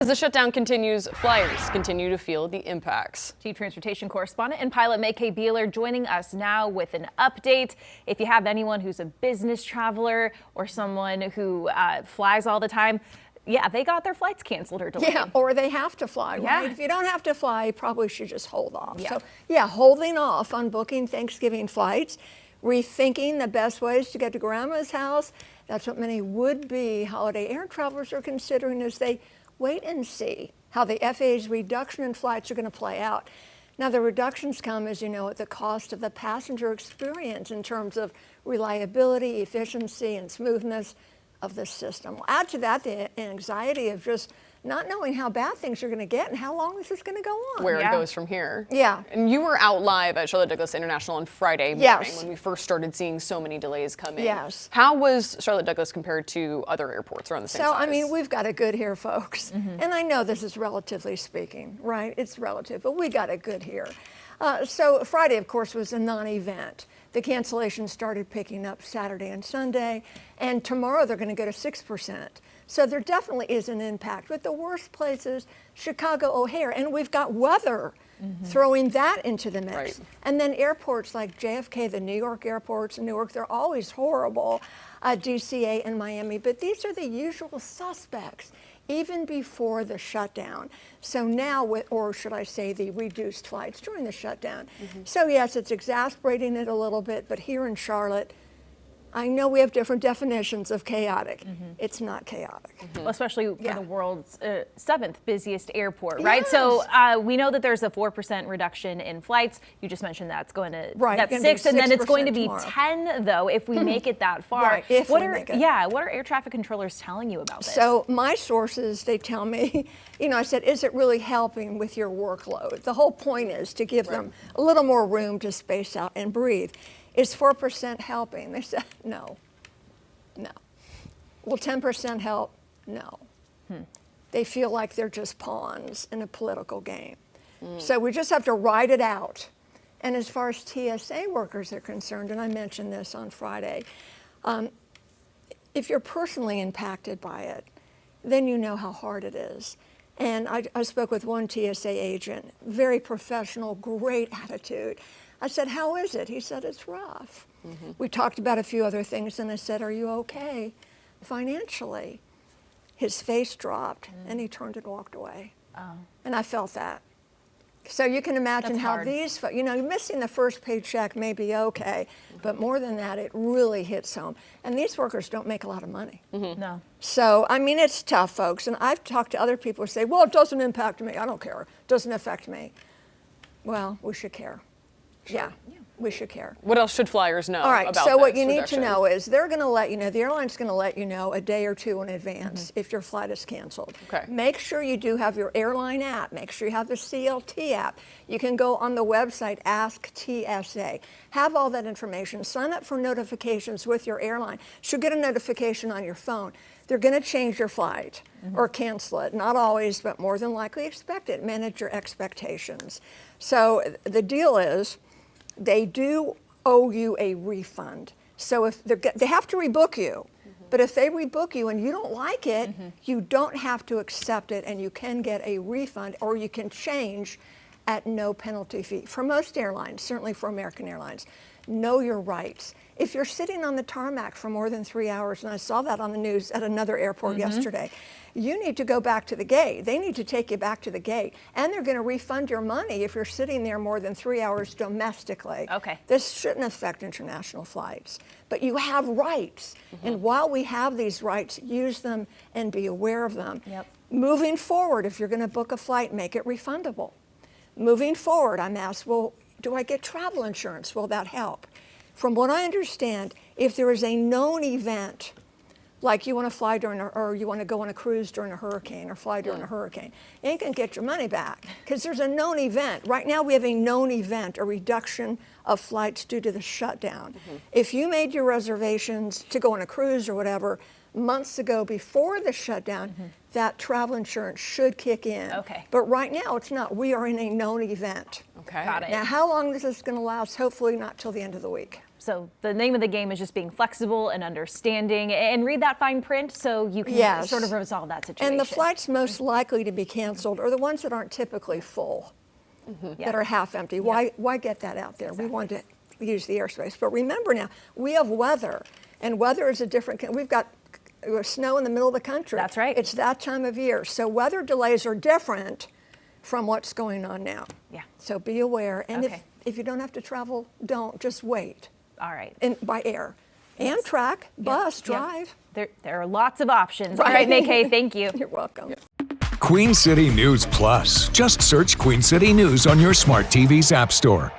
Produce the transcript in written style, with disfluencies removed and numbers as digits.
As the shutdown continues, flyers continue to feel the impacts. Chief Transportation Correspondent and pilot May Beeler joining us now with an update. If you have anyone who's a business traveler or someone who flies all the time, yeah, they got their flights canceled or delayed. Yeah, or they have to fly, right? Yeah. If you don't have to fly, you probably should just hold off. Yeah. So, yeah, holding off on booking Thanksgiving flights, rethinking the best ways to get to grandma's house. That's what many would-be holiday air travelers are considering as they wait and see how the FAA's reduction in flights are going to play out. Now, the reductions come, as you know, at the cost of the passenger experience in terms of reliability, efficiency, and smoothness of the system. Well, add to that the anxiety of just not knowing how bad things are going to get and how long this is going to go on. Where it goes from here. Yeah. And you were out live at Charlotte Douglas International on Friday morning Yes. when we first started seeing so many delays come in. Yes. How was Charlotte Douglas compared to other airports around the same size? I mean, we've got it good here, folks. And I know this is relatively speaking, right? It's relative, but we got it good here. So Friday, of course, was a non-event. The cancellations started picking up Saturday and Sunday, and tomorrow they're going to go to 6%. So there definitely is an impact. But the worst places, Chicago O'Hare, and we've got weather throwing that into the mix. Right. And then airports like JFK, the New York airports in Newark, they're always horrible, DCA and Miami, but these are the usual suspects, even before the shutdown. So now, or should I say the reduced flights during the shutdown. So yes, it's exasperating it a little bit, but here in Charlotte, I know we have different definitions of chaotic. It's not chaotic. Well, especially for Yeah. the world's 7th busiest airport, right? So we know that there's a 4% reduction in flights. You just mentioned that's going to, that's gonna 6, be and then it's going to 6% be tomorrow. 10 though if we make it that far. Right, if what we are make it. Yeah, what are air traffic controllers telling you about this? So my sources, they tell me, I said, is it really helping with your workload? The whole point is to give them a little more room to space out and breathe. Is 4% helping? They said, no. Will 10% help? No. They feel like they're just pawns in a political game. So we just have to ride it out. And as far as TSA workers are concerned, and I mentioned this on Friday, if you're personally impacted by it, then you know how hard it is. And I spoke with one TSA agent, very professional, great attitude. I said, how is it? He said, it's rough. We talked about a few other things, and I said, are you okay financially? His face dropped, and he turned and walked away. And I felt that. So you can imagine That's how hard. these, missing the first paycheck may be okay, but more than that, it really hits home. And these workers don't make a lot of money. No. So, I mean, it's tough, folks. And I've talked to other people who say, well, it doesn't impact me. I don't care. It doesn't affect me. Well, we should care. Yeah, we should care. What else should flyers know All right, about so what this you need reduction? to know is they're going to let you know, the airline's going to let you know a day or two in advance if your flight is canceled. Okay. Make sure you do have your airline app. Make sure you have the CLT app. You can go on the website, Ask TSA. Have all that information. Sign up for notifications with your airline. Should get a notification on your phone. They're going to change your flight or cancel it. Not always, but more than likely expect it. Manage your expectations. So the deal is, they do owe you a refund. So if they have to rebook you, but if they rebook you and you don't like it, you don't have to accept it, and you can get a refund, or you can change at no penalty fee. For most airlines, certainly for American Airlines, know your rights. If you're sitting on the tarmac for more than 3 hours, and I saw that on the news at another airport yesterday, you need to go back to the gate. They need to take you back to the gate, and they're going to refund your money if you're sitting there more than 3 hours domestically. Okay. This shouldn't affect international flights, but you have rights, and while we have these rights, use them and be aware of them. Yep. Moving forward, if you're going to book a flight, make it refundable. Moving forward, I'm asked, well, do I get travel insurance? Will that help? From what I understand, if there is a known event, like you want to fly during, or you want to go on a cruise during a hurricane or fly during a hurricane, you ain't going to get your money back because there's a known event. Right now we have a known event, a reduction of flights due to the shutdown. If you made your reservations to go on a cruise or whatever months ago before the shutdown, that travel insurance should kick in. Okay. But right now it's not. We are in a known event. Okay. Got it. Now, how long this is going to last? Hopefully not till the end of the week. So the name of the game is just being flexible and understanding and read that fine print so you can Yes. sort of resolve that situation. And the flights most likely to be canceled are the ones that aren't typically full, that are half empty. Why get that out there? We want to use the airspace. But remember now, we have weather, and weather is a different, we've got snow in the middle of the country. That's right. It's that time of year. So weather delays are different from what's going on now. Yeah. So be aware. And Okay. if you don't have to travel, don't. Just wait. All right. And by air. Amtrak, bus, Yep. drive. There are lots of options. All Right. right, May Kay, thank you. You're welcome. Queen City News Plus. Just search Queen City News on your smart TV's app store.